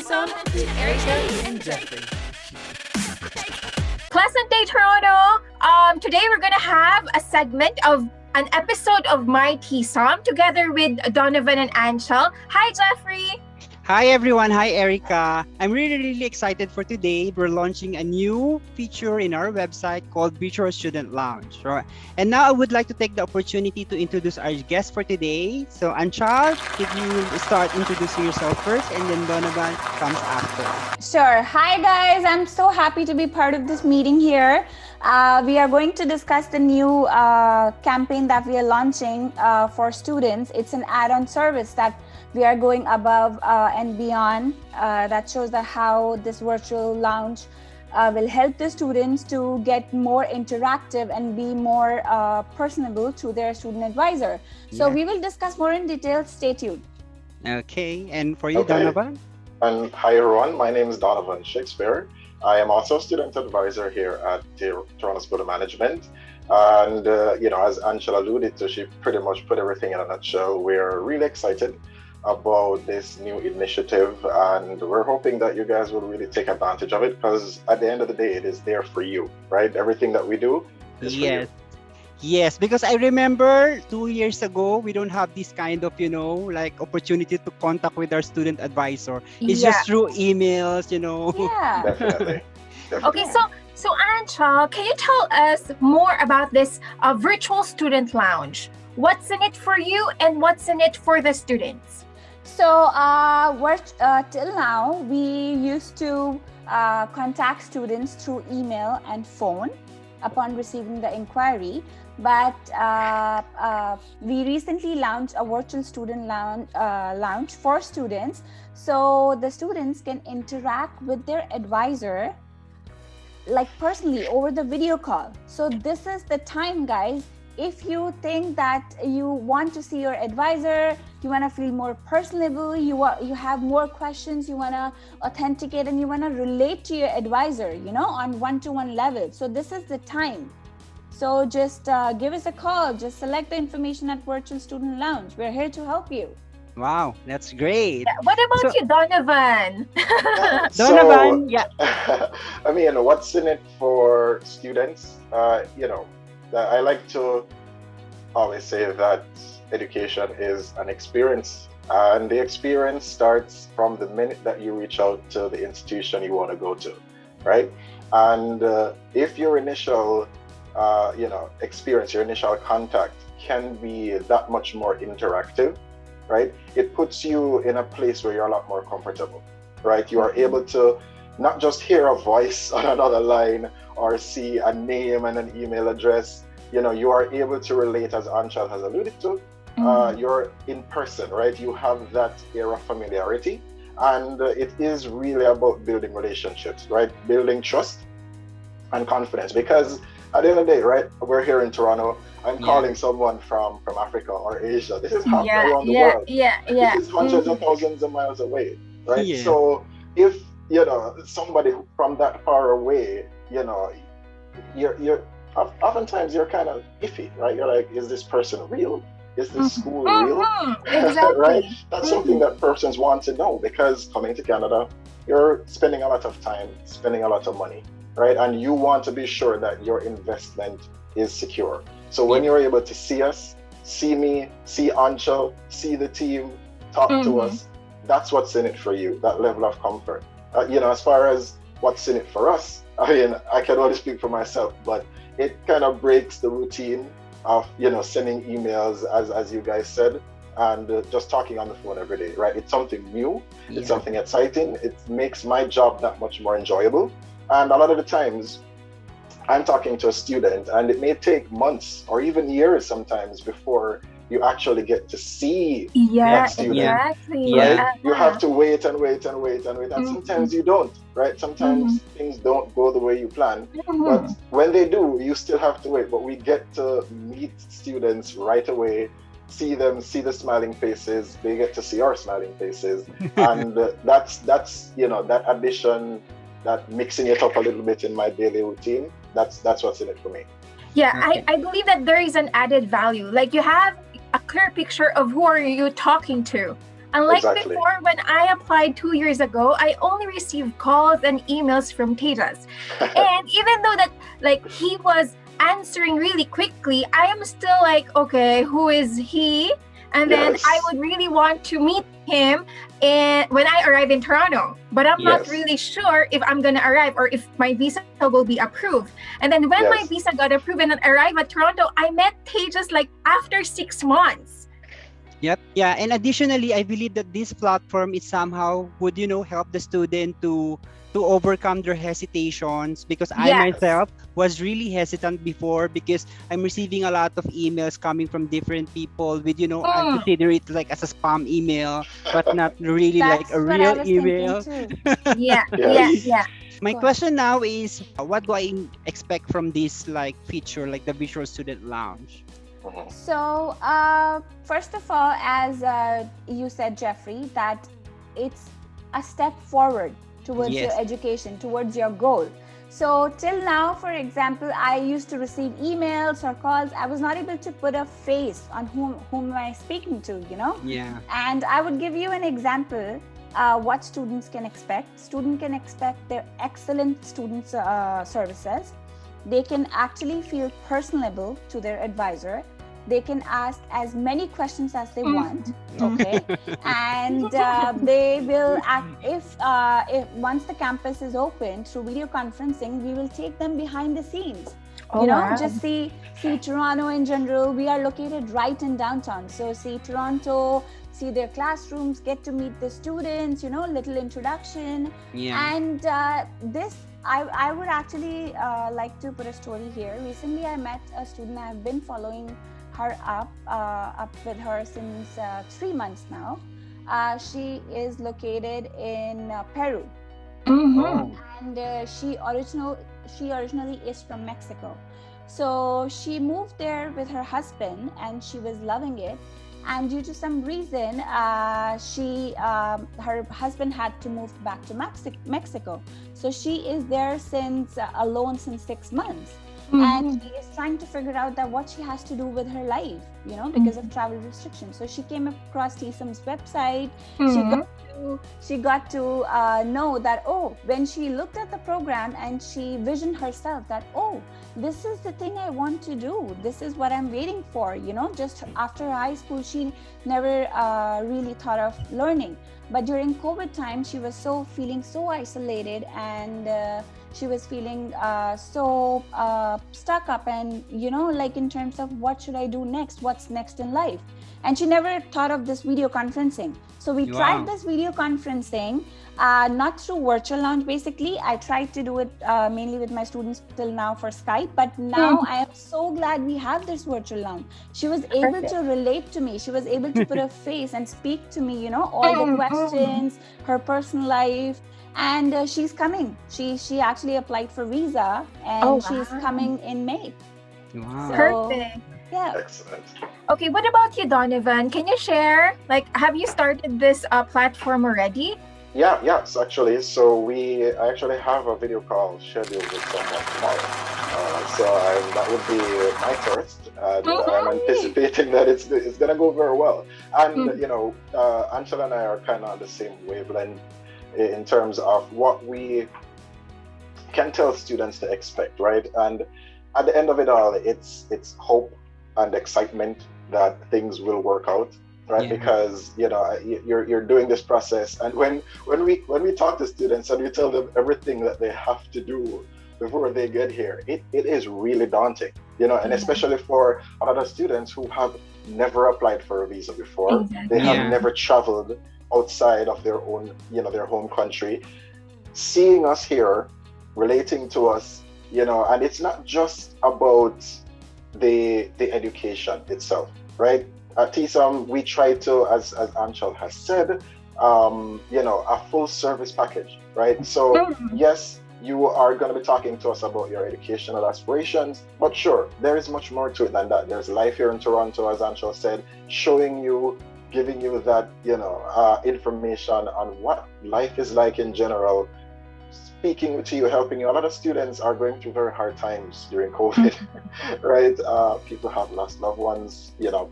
TSoM with Erika and Jeffrey. Pleasant day, Toronto. Today we're gonna have a segment of an episode of MyTSoM together with Donovan and Aanchal. Hi, Jeffrey. Hi everyone, hi Erika. I'm really excited for today. We're launching a new feature in our website called Virtual Student Lounge. Right? And now I would like to take the opportunity to introduce our guest for today. So Aanchal, could you start introducing yourself first and then Donovan comes after. Sure. Hi guys, I'm so happy to be part of this meeting here. We are going to discuss the new campaign that we are launching for students. It's an add-on service that we are going above and beyond that shows that how this virtual lounge will help the students to get more interactive and be more personable to their student advisor. So we will discuss more in detail. Stay tuned. Okay, and for you, Donovan? And hi everyone, my name is Donovan Shakespeare. I am also a student advisor here at Toronto School of Management. And as Aanchal alluded to, she pretty much put everything in a nutshell. We're really excited about this new initiative, and we're hoping that you guys will really take advantage of it, because at the end of the day, it is there for you, right? Everything that we do is for you. Yes, because I remember 2 years ago, we don't have this kind of, opportunity to contact with our student advisor. It's just through emails, Yeah. Definitely. Okay, so Aanchal, can you tell us more about this virtual student lounge? What's in it for you and what's in it for the students? So till now, we used to contact students through email and phone upon receiving the inquiry. But we recently launched a virtual student lounge for students. So the students can interact with their advisor like personally over the video call. So this is the time, guys. If you think that you want to see your advisor, you want to feel more personable, you have more questions, you want to authenticate and you want to relate to your advisor, on one-to-one level. So this is the time. So just give us a call. Just select the information at Virtual Student Lounge. We're here to help you. Wow, that's great. Yeah, what about you, Donovan? Donovan, I mean, what's in it for students? I like to always say that education is an experience, and the experience starts from the minute that you reach out to the institution you want to go to, right? And if your initial experience, your initial contact can be that much more interactive, right? It puts you in a place where you're a lot more comfortable, right? You are able to not just hear a voice on another line or see a name and an email address. You are able to relate, as Aanchal has alluded to. You're in person, right? You have that air of familiarity, and it is really about building relationships, right? Building trust and confidence, because at the end of the day, right, we're here in Toronto. I'm calling someone from Africa or Asia. This is halfway around the world. This is hundreds of thousands of miles away, right? Yeah. So if somebody from that far away, you're oftentimes you're kind of iffy, right? You're like, is this person real? Is this school real? Exactly. Right? That's something that persons want to know, because coming to Canada, you're spending a lot of time, spending a lot of money, right? And you want to be sure that your investment is secure. So when you're able to see us, see me, see Aanchal, see the team, talk to us, that's what's in it for you, that level of comfort. As far as what's in it for us, I mean, I can only speak for myself, but it kind of breaks the routine of, sending emails, as you guys said, and just talking on the phone every day, right? It's something new, it's something exciting, it makes my job that much more enjoyable. And a lot of the times, I'm talking to a student, and it may take months or even years sometimes before you actually get to see that student. Exactly. Right? You have to wait and wait and wait and wait. And sometimes you don't, right? Sometimes things don't go the way you plan. But when they do, you still have to wait. But we get to meet students right away, see them, see the smiling faces. They get to see our smiling faces. And that's that addition, that mixing it up a little bit in my daily routine, that's what's in it for me. Yeah, I believe that there is an added value. Like, you have a clear picture of who are you talking to. Unlike Exactly. before, when I applied 2 years ago, I only received calls and emails from Tejas. And even though that like he was answering really quickly, I am still like, okay, who is he? And then Yes. I would really want to meet him when I arrive in Toronto. But I'm not Yes. really sure if I'm gonna arrive or if my visa will be approved. And then when my Yes. visa got approved and I arrived at Toronto, I met Tejas like after 6 months. Yep. Yeah. And additionally, I believe that this platform is somehow would, help the student to overcome their hesitations, because I Yes. myself was really hesitant before, because I'm receiving a lot of emails coming from different people with, I Mm. consider it like as a spam email, but not really like That's a what I real was email. thinking too. Yeah, Yes. yeah. My Go ahead. question now is, what do I expect from this like feature, like the Visual Student Lounge? Mhm. So, first of all, as you said, Jeffrey, that it's a step forward towards your Yes. education, towards your goal. So, till now, for example, I used to receive emails or calls. I was not able to put a face on whom am I speaking to, Yeah. And I would give you an example. What students can expect. Students can expect their excellent student services. They can actually feel personable to their advisor. They can ask as many questions as they want, okay? And they will act, if once the campus is open through video conferencing, we will take them behind the scenes. Wow. Just see Toronto in general. We are located right in downtown. So see Toronto, see their classrooms, get to meet the students, little introduction. Yeah. And this, I would actually like to put a story here. Recently, I met a student. I've been following her up with her since 3 months now. She is located in Peru. Mhm. Oh. And she originally is from Mexico. So she moved there with her husband, and she was loving it. And due to some reason, her husband had to move back to Mexico. So she is there alone since 6 months. And she is trying to figure out that what she has to do with her life, because of travel restrictions. So she came across TSoM's website. She got to know that, when she looked at the program and she visioned herself that, this is the thing I want to do. This is what I'm waiting for. Just after high school, she never really thought of learning. But during COVID time, she was feeling so isolated, and she was feeling so stuck up, and like in terms of what should I do next, what's next in life. And she never thought of this video conferencing. So we tried this video conferencing, not through virtual lounge. Basically, I tried to do it mainly with my students till now for Skype, but now I am so glad we have this virtual lounge. She was able to relate to me. She was able to put a face and speak to me, all the questions, her personal life. And she's coming. She actually applied for visa, and she's coming in May. Wow. So, Perfect. yeah. Excellent. Okay, what about you, Donovan? Can you share, have you started this platform already? Yeah. So actually, I actually have a video call scheduled with someone tomorrow. That would be my first, and I'm anticipating that it's gonna go very well. And Aanchal and I are kind of on the same wavelength in terms of what we can tell students to expect, right? And at the end of it all, it's hope and excitement that things will work out, right? Yeah. Because you're doing this process, and when we talk to students and we tell them everything that they have to do before they get here, it is really daunting, and especially for a lot of students who have never applied for a visa before. Exactly. They have Yeah. never traveled outside of their own, their home country. Seeing us here, relating to us, and it's not just about the education itself, right? At TSoM, we try to, as Aanchal has said, a full service package, right? So yes, you are going to be talking to us about your educational aspirations, but sure, there is much more to it than that. There's life here in Toronto, as Aanchal said, giving you that, information on what life is like in general, speaking to you, helping you. A lot of students are going through very hard times during COVID, right? People have lost loved ones. A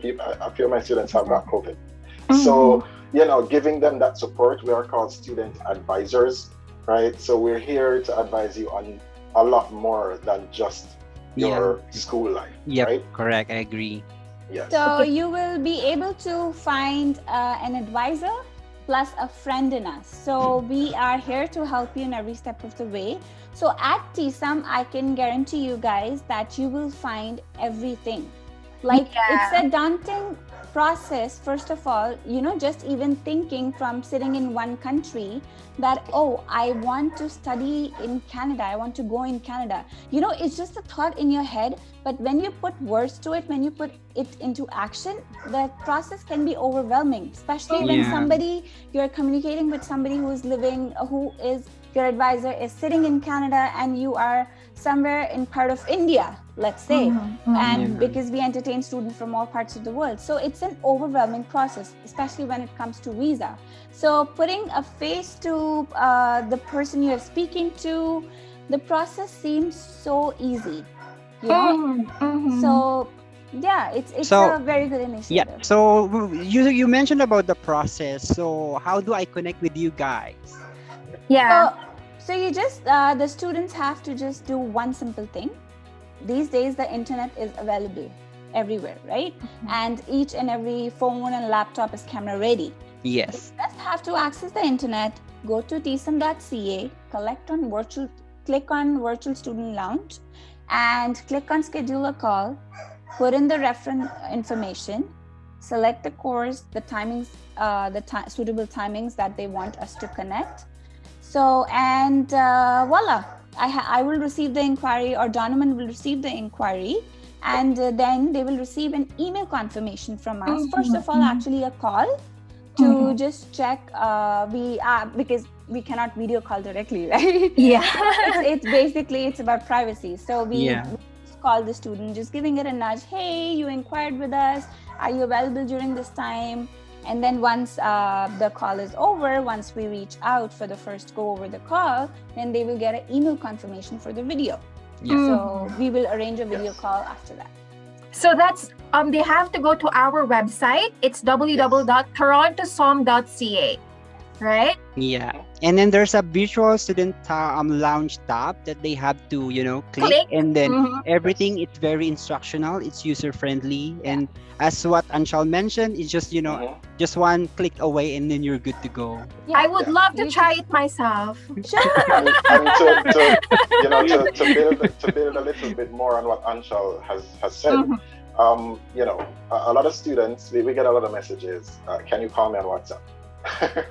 few of my students have got COVID. So, giving them that support. We are called student advisors, right? So we're here to advise you on a lot more than just your school life, Yep, right? correct. I agree. Yes. So you will be able to find an advisor plus a friend in us. So we are here to help you in every step of the way. So at TSoM, I can guarantee you guys that you will find everything. Like it's a daunting process, first of all, just even thinking from sitting in one country that, oh, I want to study in Canada, I want to go in Canada. It's just a thought in your head, but when you put words to it, when you put it into action, the process can be overwhelming, especially when you're communicating with somebody who is your advisor is sitting in Canada and you are somewhere in part of India, let's say, and because we entertain students from all parts of the world. So it's an overwhelming process, especially when it comes to visa. So putting a face to the person you're speaking to, the process seems so easy, So it's a very good initiative. Yeah. So you mentioned about the process. So how do I connect with you guys? So you just the students have to just do one simple thing. These days the internet is available everywhere, right? And each and every phone and laptop is camera ready. Yes. You just have to access the internet, go to tsom.ca, click on virtual student lounge, and click on schedule a call, put in the reference information, select the course, the timings, suitable timings that they want us to connect. So, and voila, I will receive the inquiry, or Donovan will receive the inquiry, and then they will receive an email confirmation from us. First of all, actually a call to just check, because we cannot video call directly, right? It's basically, it's about privacy. So we just call the student, just giving it a nudge. Hey, you inquired with us. Are you available during this time? And then once the call is over, once we reach out for the first go over the call, then they will get an email confirmation for the video. So we will arrange a video call after that. So that's they have to go to our website. It's www.torontosom.ca, right? Yeah. And then there's a virtual student lounge tab that they have to, click. And then everything, it's very instructional, it's user friendly. And as what Aanchal mentioned, it's just, just one click away and then you're good to go. I would love to try it myself. And to build a little bit more on what Aanchal has said, a lot of students, we get a lot of messages, can you call me on WhatsApp?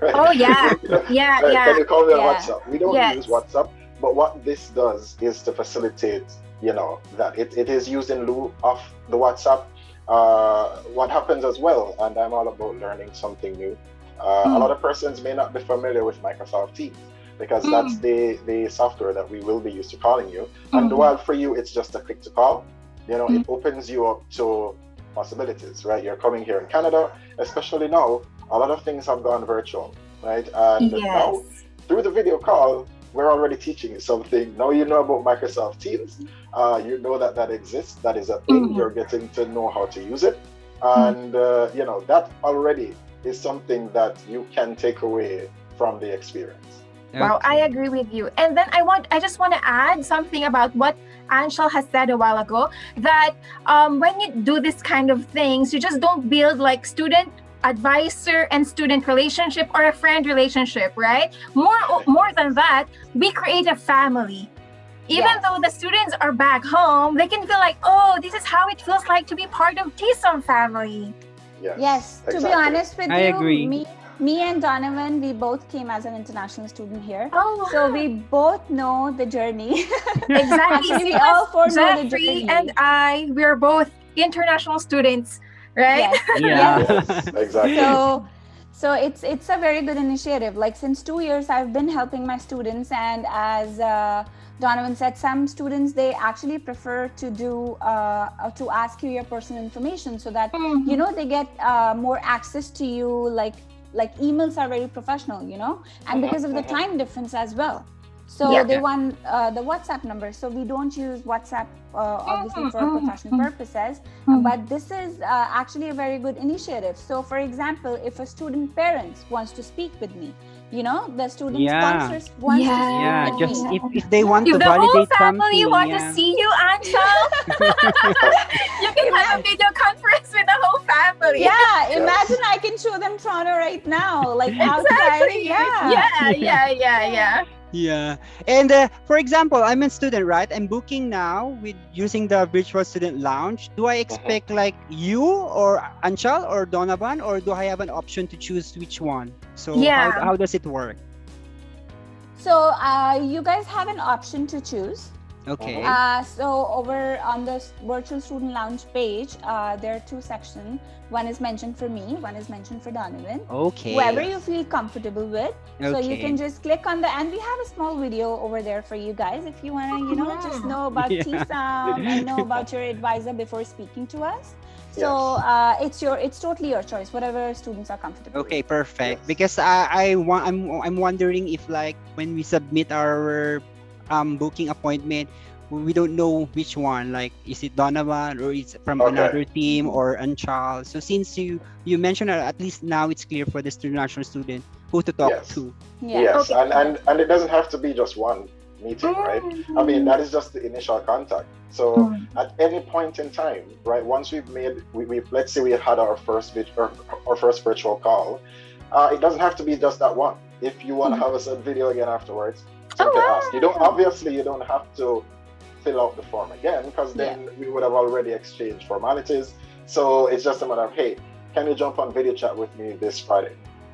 Right? Oh yeah. Can you call me on WhatsApp? We don't use WhatsApp, but what this does is to facilitate, that it is used in lieu of the WhatsApp. What happens as well, and I'm all about learning something new. A lot of persons may not be familiar with Microsoft Teams, because that's the software that we will be used to calling you. And while for you, it's just a click to call, it opens you up to possibilities, right? You're coming here in Canada, especially now, a lot of things have gone virtual, right? And now, through the video call, we're already teaching you something. Now you know about Microsoft Teams. You know that exists. That is a thing. You're getting to know how to use it. And, that already is something that you can take away from the experience. Wow, I agree with you. And then I just want to add something about what Aanchal has said a while ago, that when you do this kind of things, you just don't build like student advisor and student relationship or a friend relationship, right? More than that, we create a family. Even though the students are back home, they can feel like, oh, this is how it feels like to be part of TSoM family. Yes, exactly. To be honest with I you, agree. Me and Donovan, we both came as an international student here. Oh, wow. So we both know the journey. Exactly. Actually, we all four know the Jeffrey journey. and I, we're both international students, right? Yes. Yes, exactly. So it's a very good initiative. Like since 2 years, I've been helping my students, and as Donovan said, some students, they actually prefer to to ask you your personal information so that they get more access to you. Like emails are very professional, and because of the time difference as well. So Yeah. they want the WhatsApp number. So we don't use WhatsApp obviously for professional purposes, but this is actually a very good initiative. So for example, if a student parents wants to speak with me, the student Yeah. sponsors wants to speak Yeah, with just me. if they want If to the whole validate family something, want yeah. to see you, Aanchal, you can have a video conference with the whole family. Yeah, imagine I can show them Toronto right now. Like how exciting! Exactly. Yeah. Yeah. And for example, I'm a student, right? I'm booking now with using the virtual student lounge. Do I expect like you or Anchal or Donovan, or do I have an option to choose which one? So Yeah. how does it work? So you guys have an option to choose. Okay. So over on the virtual student lounge page, there are two sections. One is mentioned for me, one is mentioned for Donovan. Okay. Whoever you feel comfortable with. So you Okay. can just click on and we have a small video over there for you guys if you want to, just know about Yeah. TSoM and know about your advisor before speaking to us. So it's totally your choice, whatever students are comfortable Okay, with. perfect. Yes. Because I'm wondering if like when we submit our booking appointment, we don't know which one. Like, is it Donovan or it's from Okay. another team or Anchal? So since you mentioned at least now it's clear for the international student who to talk Yes. to. Yeah. Yes, Okay. and it doesn't have to be just one meeting, right? I mean, that is just the initial contact. So at any point in time, right, once we've made, we let's say we had our first virtual call, it doesn't have to be just that one. If you want to have a said video again afterwards, simply ask. You don't have to fill out the form again, because then we would have already exchanged formalities. So it's just a matter of, hey, can you jump on video chat with me this Friday?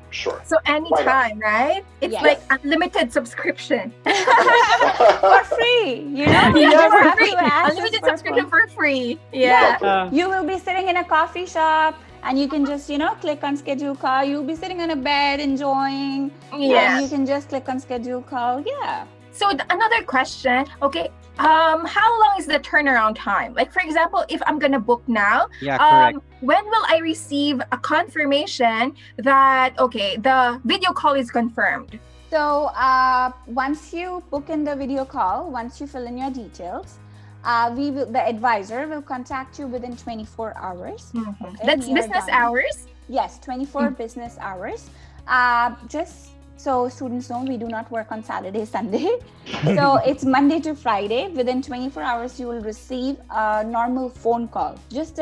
Sure. So anytime, right? It's Yes. like unlimited subscription. For free, you just for have free. to ask Unlimited for subscription phone. for free. Yeah. Exactly. You will be sitting in a coffee shop and you can just, click on schedule call. You'll be sitting on a bed enjoying. Yeah. And you can just click on schedule call. Yeah. So another question, okay, how long is the turnaround time? Like, for example, if I'm gonna book now, Yeah, correct. when will I receive a confirmation that, okay, the video call is confirmed? So once you book in the video call, once you fill in your details, the advisor will contact you within 24 hours. Okay, That's near business done. hours? Yes, 24 business hours. Just so students know, we do not work on Saturday, Sunday. So it's Monday to Friday. Within 24 hours, you will receive a normal phone call. Just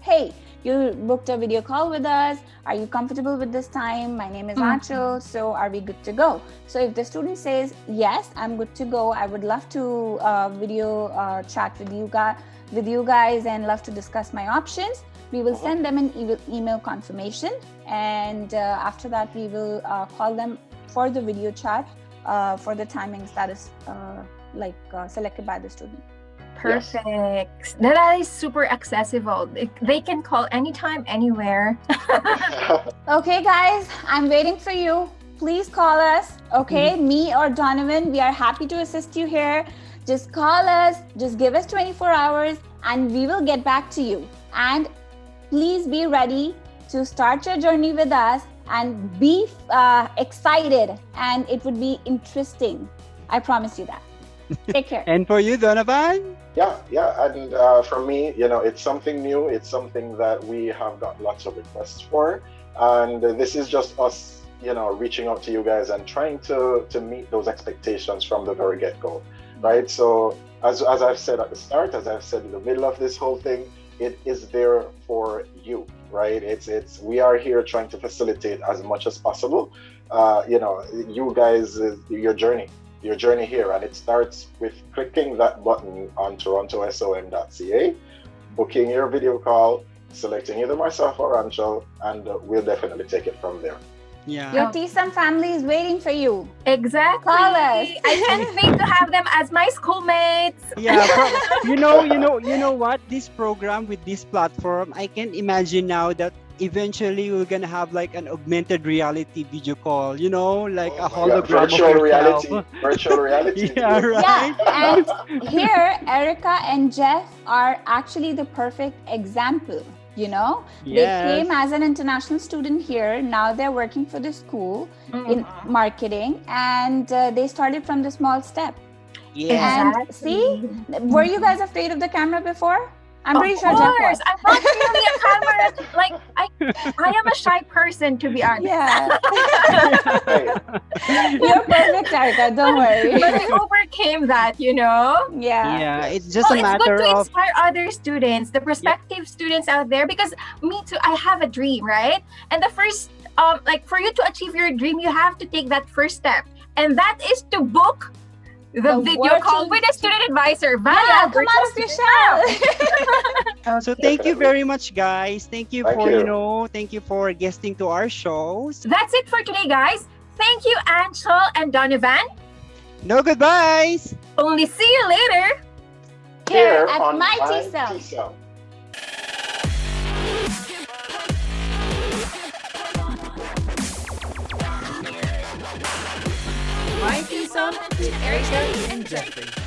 hey, you booked a video call with us. Are you comfortable with this time? My name is Aanchal. So are we good to go? So if the student says, yes, I'm good to go, I would love to video chat with you guys and love to discuss my options, we will send them an email confirmation. And after that, we will call them for the video chat for the timings that is selected by the student. Perfect. That is super accessible. They can call anytime, anywhere. Okay, guys, I'm waiting for you. Please call us. Okay, me or Donovan, we are happy to assist you here. Just call us, just give us 24 hours and we will get back to you. And please be ready to start your journey with us and be excited, and it would be interesting. I promise you that. Take care. And for you, Donovan? Yeah, and for me, it's something new. It's something that we have got lots of requests for, and this is just us, reaching out to you guys and trying to meet those expectations from the very get-go, right? So as I've said at the start, as I've said in the middle of this whole thing, it is there for you, right? We are here trying to facilitate as much as possible. You guys, your journey here, and it starts with clicking that button on torontosom.ca, booking your video call, selecting either myself or Aanchal, and we'll definitely take it from there. Yeah. Your TSoM family is waiting for you. Exactly. Call us. I can't wait to have them as my schoolmates. Yeah, you know what? This program with this platform, I can imagine now that eventually we're gonna have like an augmented reality video call. Like a hologram of yourself. Virtual reality. Yeah, right. Yeah, and here Erika and Jeff are actually the perfect example. you know. Yes. They came as an international student here. Now they're working for the school in marketing, and they started from the small step. Yeah. And see, were you guys afraid of the camera before? I'm pretty sure Of Jeff course, was. I'm not really a camera. Like I am a shy person, to be honest. Yeah. Hey, You're perfect, Erika. Don't worry. But I overcame that, you know. Yeah. Yeah, it's just Well, a it's matter good to of inspire other students, the prospective students out there, because me too, I have a dream, right? And the first, like for you to achieve your dream, you have to take that first step, and that is to book the video call with a student advisor via Yeah, come virtual on, student Michelle. So thank you very much, guys. Thank you Thank for you. thank you for guesting to our shows. That's it for today, guys. Thank you, Aanchal and Donovan. No goodbyes. Only see you later. Here here at on MyTSoM. MyTSoM. MyTSoM with Erika and Jeffrey.